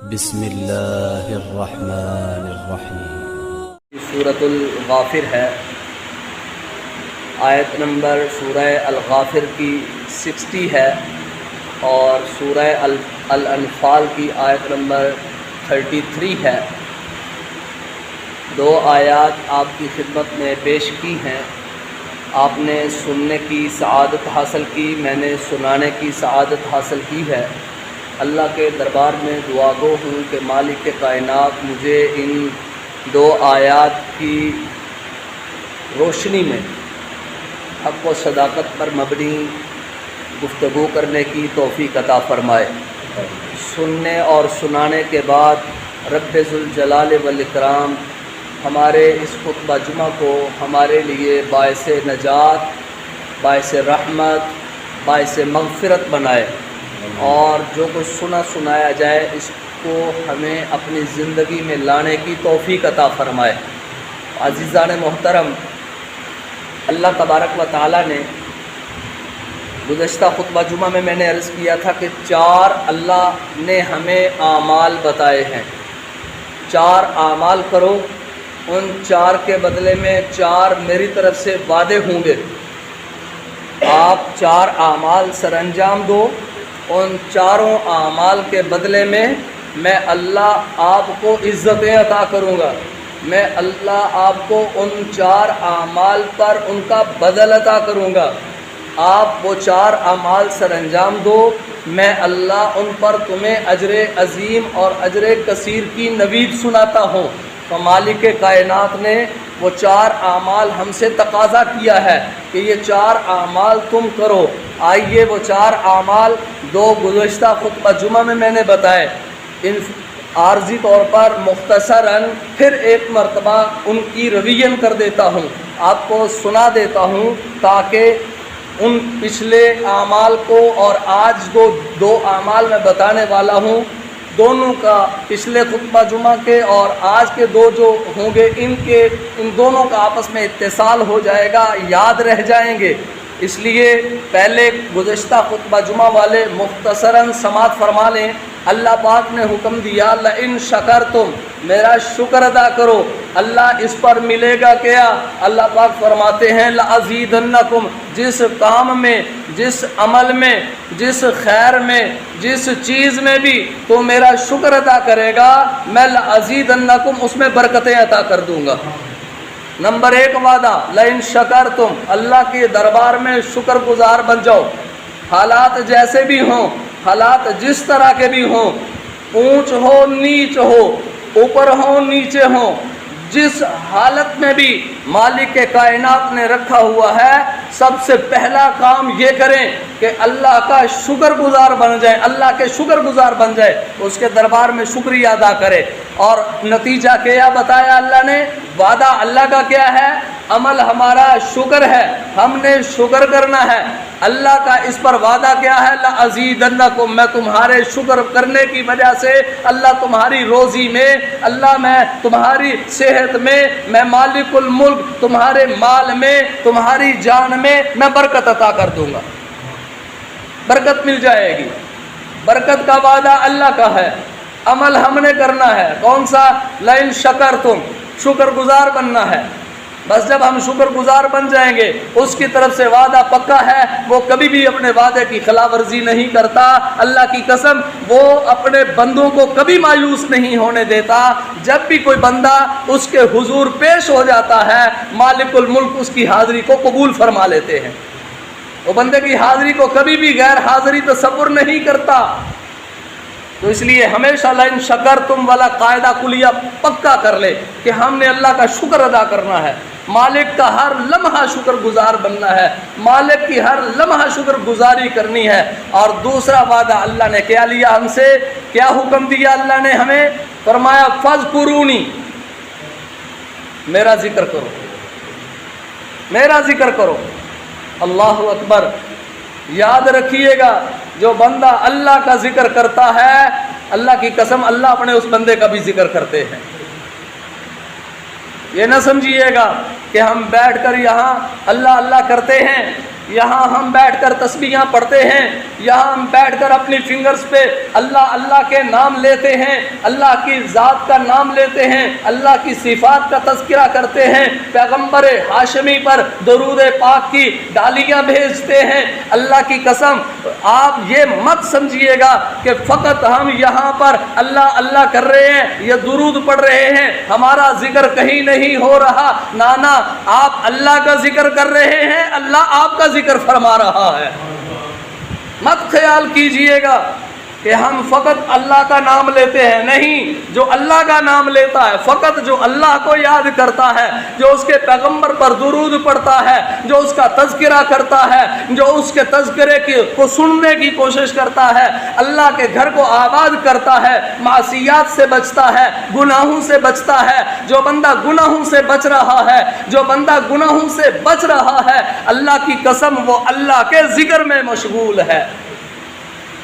بسم اللہ الرحمن الرحیم۔ سورۃ الغافر ہے، آیت نمبر سورہ الغافر کی 60 ہے اور سورہ الانفال کی آیت نمبر 33 ہے۔ دو آیات آپ کی خدمت میں پیش کی ہیں۔ آپ نے سننے کی سعادت حاصل کی، میں نے سنانے کی سعادت حاصل کی ہے۔ اللہ کے دربار میں دعا گو ہوں کہ مالک کائنات مجھے ان دو آیات کی روشنی میں حق و صداقت پر مبنی گفتگو کرنے کی توفیق عطا فرمائے۔ سننے اور سنانے کے بعد رب ذوالجلال والاکرام ہمارے اس خطبہ جمعہ کو ہمارے لیے باعث نجات، باعث رحمت، باعث مغفرت بنائے، اور جو کچھ سنایا جائے اس کو ہمیں اپنی زندگی میں لانے کی توفیق عطا فرمائے۔ عزیزان محترم، اللہ تبارک و تعالی نے گزشتہ خطبہ جمعہ میں نے عرض کیا تھا کہ 4 اللہ نے ہمیں اعمال بتائے ہیں۔ 4 اعمال کرو، ان 4 کے بدلے میں 4 میری طرف سے وعدے ہوں گے۔ آپ 4 اعمال سر انجام دو، ان 4 اعمال کے بدلے میں اللہ آپ کو عزتیں عطا کروں گا۔ میں اللہ آپ کو ان 4 اعمال پر ان کا بدل عطا کروں گا۔ آپ وہ 4 اعمال سر انجام دو، میں اللہ ان پر تمہیں اجر عظیم اور اجر کثیر کی نوید سناتا ہوں۔ تو مالک کائنات نے وہ 4 اعمال ہم سے تقاضا کیا ہے کہ یہ 4 اعمال تم کرو۔ آئیے وہ 4 اعمال 2 گزشتہ خطبہ جمعہ میں نے بتائے، ان عارضی طور پر مختصراً پھر ایک مرتبہ ان کی ریویژن کر دیتا ہوں، آپ کو سنا دیتا ہوں، تاکہ ان پچھلے اعمال کو اور آج جو 2 اعمال میں بتانے والا ہوں، دونوں کا پچھلے خطبہ جمعہ کے اور آج کے 2 جو ہوں گے ان دونوں کا آپس میں اتصال ہو جائے گا، یاد رہ جائیں گے۔ اس لیے پہلے گزشتہ خطبہ جمعہ والے مختصراً سماعت فرما لیں۔ اللہ پاک نے حکم دیا لئن شکرتم، میرا شکر ادا کرو۔ اللہ اس پر ملے گا کیا؟ اللہ پاک فرماتے ہیں لأزیدنکم، جس کام میں، جس عمل میں، جس خیر میں، جس چیز میں بھی تو میرا شکر ادا کرے گا، میں لأزیدنکم، اس میں برکتیں عطا کر دوں گا۔ نمبر 1 وعدہ لئن شکرتم، اللہ کے دربار میں شکر گزار بن جاؤ۔ حالات جیسے بھی ہوں، حالات جس طرح کے بھی ہوں، اونچ ہو نیچ ہو، اوپر ہو نیچے ہو، جس حالت میں بھی مالک کائنات نے رکھا ہوا ہے، سب سے پہلا کام یہ کریں کہ اللہ کا شکر گزار بن جائیں، اللہ کے شکر گزار بن جائے، اس کے دربار میں شکریہ ادا کرے۔ اور نتیجہ کیا بتایا اللہ نے؟ وعدہ اللہ کا کیا ہے؟ عمل ہمارا شکر ہے، ہم نے شکر کرنا ہے۔ اللہ کا اس پر وعدہ کیا ہے؟ لأزیدنکم، میں تمہارے شکر کرنے کی وجہ سے اللہ تمہاری روزی میں، اللہ میں تمہاری صحت میں مالک الملک تمہارے مال میں، تمہاری جان میں برکت عطا کر دوں گا، برکت مل جائے گی۔ برکت کا وعدہ اللہ کا ہے، عمل ہم نے کرنا ہے۔ کون سا؟ لئن شکرتم، شکر گزار بننا ہے۔ بس جب ہم شکر گزار بن جائیں گے، اس کی طرف سے وعدہ پکا ہے، وہ کبھی بھی اپنے وعدے کی خلاف ورزی نہیں کرتا۔ اللہ کی قسم، وہ اپنے بندوں کو کبھی مایوس نہیں ہونے دیتا۔ جب بھی کوئی بندہ اس کے حضور پیش ہو جاتا ہے، مالک الملک اس کی حاضری کو قبول فرما لیتے ہیں۔ وہ بندے کی حاضری کو کبھی بھی غیر حاضری تصور نہیں کرتا۔ تو اس لیے ہمیشہ لئن شکرتم والا قاعدہ کلیہ پکا کر لے کہ ہم نے اللہ کا شکر ادا کرنا ہے، مالک کا ہر لمحہ شکر گزار بننا ہے، مالک کی ہر لمحہ شکر گزاری کرنی ہے۔ اور دوسرا وعدہ اللہ نے کیا لیا ہم سے؟ کیا حکم دیا اللہ نے ہمیں؟ فرمایا فاذکرونی، میرا ذکر کرو، میرا ذکر کرو۔ اللہ اکبر۔ یاد رکھیے گا، جو بندہ اللہ کا ذکر کرتا ہے، اللہ کی قسم اللہ اپنے اس بندے کا بھی ذکر کرتے ہیں۔ یہ نہ سمجھیے گا کہ ہم بیٹھ کر یہاں اللہ اللہ کرتے ہیں یہاں ہم بیٹھ کر تسبیحاں پڑھتے ہیں، یہاں ہم بیٹھ کر اپنی فنگرز پہ اللہ اللہ کے نام لیتے ہیں، اللہ کی ذات کا نام لیتے ہیں، اللہ کی صفات کا تذکرہ کرتے ہیں، پیغمبر ہاشمی پر درود پاک کی ڈالیاں بھیجتے ہیں۔ اللہ کی قسم آپ یہ مت سمجھیے گا کہ فقط ہم یہاں پر اللہ اللہ کر رہے ہیں یا درود پڑھ رہے ہیں، ہمارا ذکر کہیں نہیں ہو رہا۔ نانا، آپ اللہ کا ذکر کر رہے ہیں، اللہ آپ کا ذکر فرما رہا ہے۔ مت خیال کیجئے گا کہ ہم فقط اللہ کا نام لیتے ہیں، نہیں، جو اللہ کا نام لیتا ہے، فقط جو اللہ کو یاد کرتا ہے، جو اس کے پیغمبر پر درود پڑھتا ہے، جو اس کا تذکرہ کرتا ہے، جو اس کے تذکرے کو سننے کی کوشش کرتا ہے، اللہ کے گھر کو آباد کرتا ہے، معصیات سے بچتا ہے، گناہوں سے بچتا ہے۔ جو بندہ گناہوں سے بچ رہا ہے، جو بندہ گناہوں سے بچ رہا ہے، اللہ کی قسم وہ اللہ کے ذکر میں مشغول ہے۔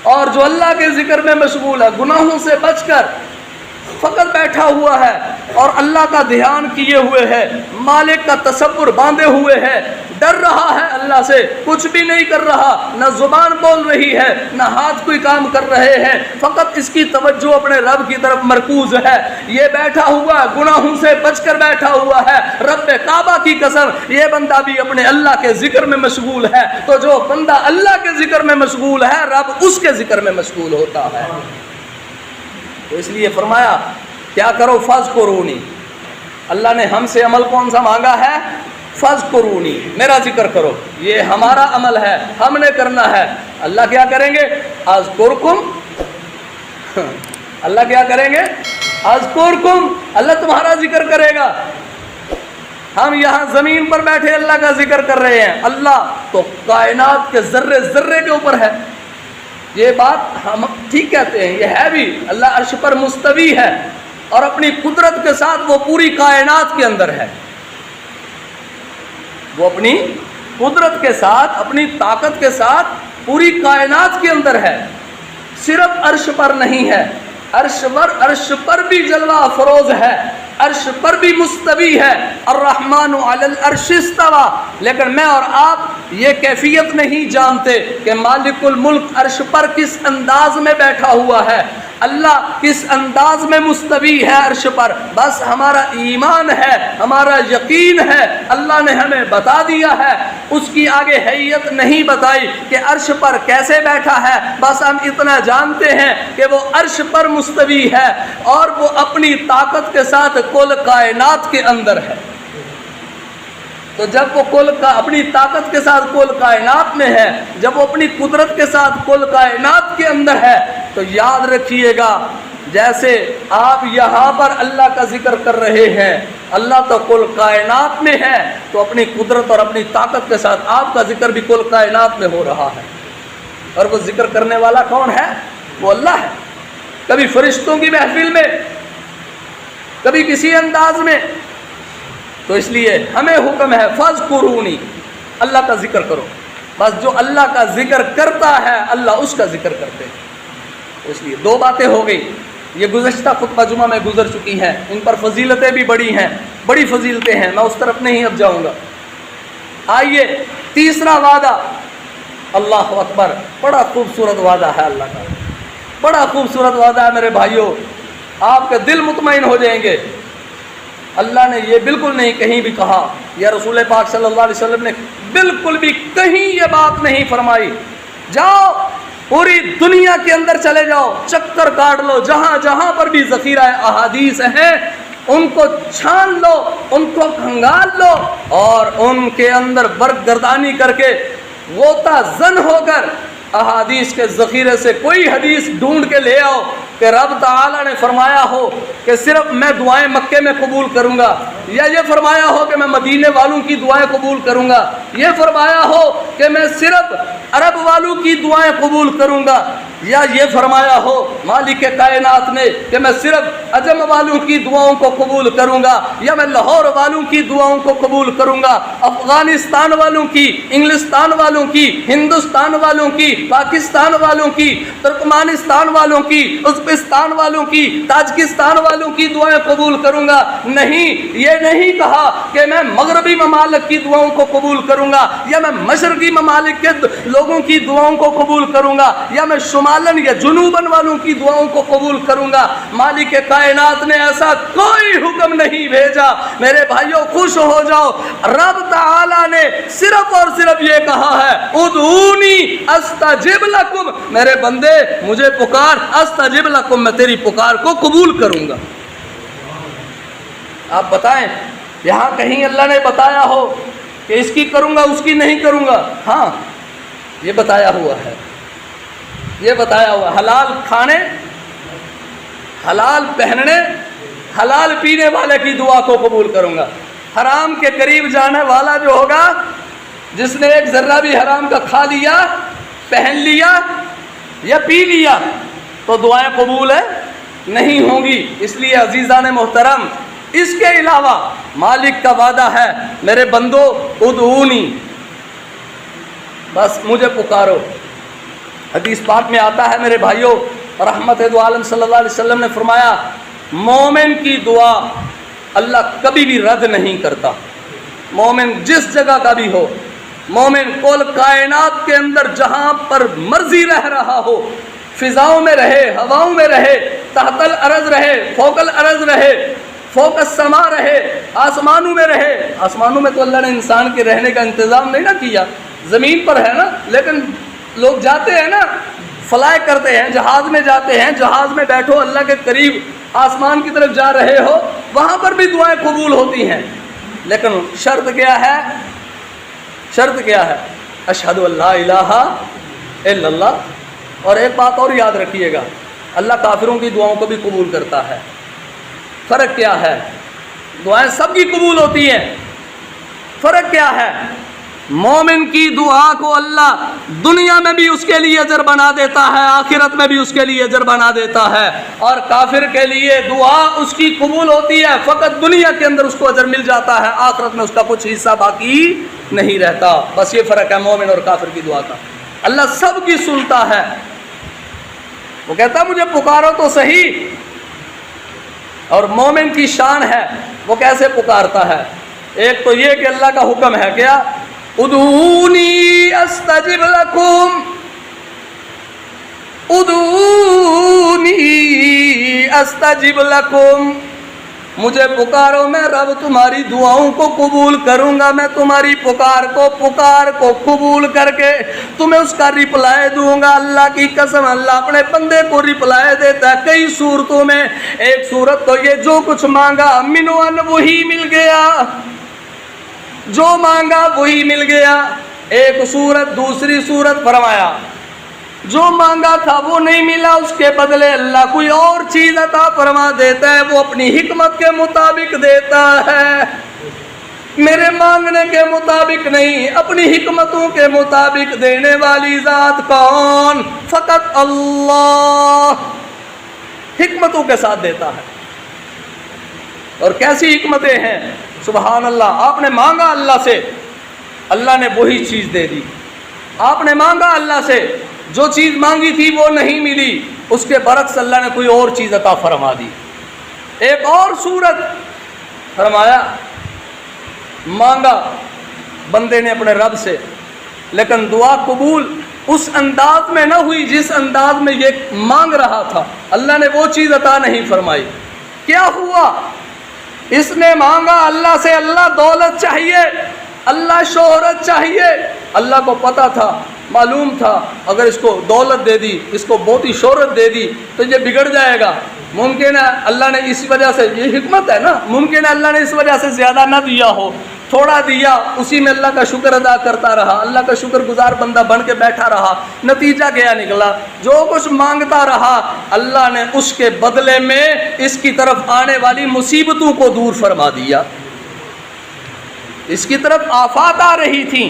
اور جو اللہ کے ذکر میں مشغول ہے، گناہوں سے بچ کر فقط بیٹھا ہوا ہے اور اللہ کا دھیان کیے ہوئے ہے، مالک کا تصور باندھے ہوئے ہے، ڈر رہا ہے اللہ سے، کچھ بھی نہیں کر رہا، نہ زبان بول رہی ہے، نہ ہاتھ کوئی کام کر رہے ہیں، فقط اس کی توجہ اپنے رب کی طرف مرکوز ہے، یہ بیٹھا ہوا گناہوں سے بچ کر بیٹھا ہوا ہے۔ رب کعبہ کی قسم یہ بندہ بھی اپنے اللہ کے ذکر میں مشغول ہے۔ تو جو بندہ اللہ کے ذکر میں مشغول ہے، رب اس کے ذکر میں مشغول ہوتا ہے۔ تو اس لیے فرمایا کیا کرو، فاذکرونی، اللہ نے ہم سے عمل کون سا مانگا ہے؟ فاذکرونی، میرا ذکر کرو، یہ ہمارا عمل ہے، ہم نے کرنا ہے۔ اللہ کیا کریں گے؟ اذکرکم، اللہ کیا کریں گے؟ اذکرکم، اللہ تمہارا ذکر کرے گا۔ ہم یہاں زمین پر بیٹھے اللہ کا ذکر کر رہے ہیں، اللہ تو کائنات کے ذرے ذرے کے اوپر ہے۔ یہ بات ہم ٹھیک کہتے ہیں، یہ ہے بھی، اللہ عرش پر مستوی ہے اور اپنی قدرت کے ساتھ وہ پوری کائنات کے اندر ہے، وہ اپنی قدرت کے ساتھ، اپنی طاقت کے ساتھ پوری کائنات کے اندر ہے، صرف عرش پر نہیں ہے، عرش پر بھی جلوہ افروز ہے، عرش پر بھی مستوی ہے، الرحمن علی العرش استوى۔ لیکن میں اور آپ یہ کیفیت نہیں جانتے کہ مالک الملک عرش پر کس انداز میں بیٹھا ہوا ہے، اللہ کس انداز میں مستوی ہے عرش پر۔ بس ہمارا ایمان ہے، ہمارا یقین ہے، اللہ نے ہمیں بتا دیا ہے، اس کی آگے حیت نہیں بتائی کہ عرش پر کیسے بیٹھا ہے، بس ہم اتنا جانتے ہیں کہ وہ عرش پر مستوی ہے اور وہ اپنی طاقت کے ساتھ کل کائنات کے اندر ہے۔ تو جب وہ اپنی طاقت کے ساتھ کل کائنات میں ہے، جب وہ اپنی قدرت کے ساتھ کل کائنات کے اندر ہے، تو یاد رکھیے گا جیسے آپ یہاں پر اللہ کا ذکر کر رہے ہیں، اللہ تو کل کائنات میں ہے، تو اپنی قدرت اور اپنی طاقت کے ساتھ آپ کا ذکر بھی کل کائنات میں ہو رہا ہے۔ اور وہ ذکر کرنے والا کون ہے؟ وہ اللہ ہے۔ کبھی فرشتوں کی محفل میں، کبھی کسی انداز میں۔ تو اس لیے ہمیں حکم ہے فاذکرونی، اللہ کا ذکر کرو۔ بس جو اللہ کا ذکر کرتا ہے اللہ اس کا ذکر کرتے ہیں۔ اس لیے دو باتیں ہو گئی، یہ گزشتہ خطبہ جمعہ میں گزر چکی ہیں، ان پر فضیلتیں بھی بڑی ہیں، بڑی فضیلتیں ہیں، میں اس طرف نہیں اب جاؤں گا۔ آئیے تیسرا وعدہ، اللہ اکبر، بڑا خوبصورت وعدہ ہے اللہ کا، بڑا خوبصورت وعدہ ہے میرے بھائیوں، آپ کے دل مطمئن ہو جائیں گے۔ اللہ نے یہ بالکل نہیں کہیں بھی کہا، یا رسول پاک صلی اللہ علیہ وسلم نے بالکل بھی کہیں یہ بات نہیں فرمائی، جاؤ پوری دنیا کے اندر چلے جاؤ، چکر کاٹ لو، جہاں جہاں پر بھی ذخیرہ احادیث ہیں ان کو چھان لو، ان کو کھنگال لو اور ان کے اندر برگردانی کر کے غوطہ زن ہو کر احادیث کے ذخیرے سے کوئی حدیث ڈھونڈ کے لے آؤ کہ رب تعالیٰ نے فرمایا ہو کہ صرف میں دعائیں مکے میں قبول کروں گا، یا یہ فرمایا ہو کہ میں مدینے والوں کی دعائیں قبول کروں گا، یہ فرمایا ہو کہ میں صرف عرب والوں کی دعائیں قبول کروں گا۔ یا یہ فرمایا ہو مالک کائنات نے کہ میں صرف عجم والوں کی دعاؤں کو قبول کروں گا، یا میں لاہور والوں کی دعاؤں کو قبول کروں گا، افغانستان والوں کی، انگلستان والوں کی، ہندوستان والوں کی، پاکستان والوں کی، ترکمانستان والوں کی، ازبکستان والوں کی، تاجکستان والوں کی دعائیں قبول کروں گا؟ نہیں، یہ نہیں کہا کہ میں مغربی ممالک کی دعاؤں کو قبول کروں گا، یا میں مشرقی ممالک کے لوگوں کی دعاؤں کو قبول کروں گا، یا میں شمالن یا جنوبن والوں کی دعاؤں کو قبول کروں گا۔ مالک کائنات نے ایسا کوئی حکم نہیں بھیجا۔ میرے بھائیوں خوش ہو جاؤ، رب تعالی نے صرف اور صرف یہ کہا ہے ادعونی استجب لکم، میرے بندے مجھے پکار، استجب لکم، میں تیری پکار کو قبول کروں گا۔ آپ بتائیں یہاں کہیں اللہ نے بتایا ہو کہ اس کی کروں گا اس کی نہیں کروں گا؟ ہاں یہ بتایا ہوا ہے، یہ بتایا ہوا، حلال کھانے، حلال پہننے، حلال پینے والے کی دعا کو قبول کروں گا۔ حرام کے قریب جانے والا جو ہوگا، جس نے ایک ذرہ بھی حرام کا کھا لیا، پہن لیا یا پی لیا، تو دعائیں قبول نہیں ہوں گی۔ اس لیے عزیزان محترم، اس کے علاوہ مالک کا وعدہ ہے میرے بندو ادعونی، بس مجھے پکارو۔ حدیث پاک میں آتا ہے میرے بھائیوں، رحمت دو عالم صلی اللہ علیہ وسلم نے فرمایا مومن کی دعا اللہ کبھی بھی رد نہیں کرتا۔ مومن جس جگہ کا بھی ہو، مومن کل کائنات کے اندر جہاں پر مرضی رہ رہا ہو، فضاؤں میں رہے، ہواؤں میں رہے، تحت الارض رہے، فوق الارض رہے، فوق السما رہے، آسمانوں میں رہے۔ آسمانوں میں تو اللہ نے انسان کے رہنے کا انتظام نہیں نہ کیا، زمین پر ہے نا، لیکن لوگ جاتے ہیں نا، فلائی کرتے ہیں، جہاز میں جاتے ہیں، جہاز میں بیٹھو اللہ کے قریب آسمان کی طرف جا رہے ہو، وہاں پر بھی دعائیں قبول ہوتی ہیں، لیکن شرط کیا ہے؟ شرط کیا ہے؟ اشہد ان لا الہ الا اللہ۔ اور ایک بات اور یاد رکھیے گا، اللہ کافروں کی دعاؤں کو بھی قبول کرتا ہے۔ فرق کیا ہے؟ دعائیں سب کی قبول ہوتی ہیں، فرق کیا ہے؟ مومن کی دعا کو اللہ دنیا میں بھی اس کے لیے اجر بنا دیتا ہے، آخرت میں بھی اس کے لیے اجر بنا دیتا ہے، اور کافر کے لیے دعا اس کی قبول ہوتی ہے، فقط دنیا کے اندر اس کو اجر مل جاتا ہے، آخرت میں اس کا کچھ حصہ باقی نہیں رہتا۔ بس یہ فرق ہے مومن اور کافر کی دعا کا۔ اللہ سب کی سنتا ہے، وہ کہتا مجھے پکارو تو صحیح۔ اور مومن کی شان ہے، وہ کیسے پکارتا ہے؟ ایک تو یہ کہ اللہ کا حکم ہے کیا؟ ادعونی استجب لکم، ادعونی استجب لکم، مجھے پکارو میں رب تمہاری دعاؤں کو قبول کروں گا، میں تمہاری پکار کو قبول کر کے تمہیں اس کا رپلائی دوں گا۔ اللہ کی قسم، اللہ اپنے بندے کو رپلائی دیتا ہے کئی صورتوں میں۔ ایک صورت تو یہ جو کچھ مانگا منو ان وہی مل گیا، جو مانگا وہی مل گیا۔ ایک صورت، دوسری صورت فرمایا جو مانگا تھا وہ نہیں ملا، اس کے بدلے اللہ کوئی اور چیز عطا فرما دیتا ہے، وہ اپنی حکمت کے مطابق دیتا ہے، میرے مانگنے کے مطابق نہیں، اپنی حکمتوں کے مطابق دینے والی ذات کون؟ فقط اللہ، حکمتوں کے ساتھ دیتا ہے۔ اور کیسی حکمتیں ہیں؟ سبحان اللہ، آپ نے مانگا اللہ سے، اللہ نے وہی چیز دے دی۔ آپ نے مانگا اللہ سے، جو چیز مانگی تھی وہ نہیں ملی، اس کے برعکس اللہ نے کوئی اور چیز عطا فرما دی۔ ایک اور صورت فرمایا مانگا بندے نے اپنے رب سے، لیکن دعا قبول اس انداز میں نہ ہوئی جس انداز میں یہ مانگ رہا تھا، اللہ نے وہ چیز عطا نہیں فرمائی۔ کیا ہوا؟ اس نے مانگا اللہ سے، اللہ دولت چاہیے، اللہ شہرت چاہیے، اللہ کو پتا تھا، معلوم تھا اگر اس کو دولت دے دی، اس کو بہت ہی شہرت دے دی تو یہ بگڑ جائے گا، ممکن ہے اللہ نے اس وجہ سے، یہ حکمت ہے نا، ممکن ہے اللہ نے اس وجہ سے زیادہ نہ دیا ہو، تھوڑا دیا، اسی میں اللہ کا شکر ادا کرتا رہا، اللہ کا شکر گزار بندہ بن کے بیٹھا رہا، نتیجہ کیا نکلا؟ جو کچھ مانگتا رہا اللہ نے اس کے بدلے میں اس کی طرف آنے والی مصیبتوں کو دور فرما دیا۔ اس کی طرف آفات آ رہی تھیں،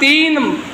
3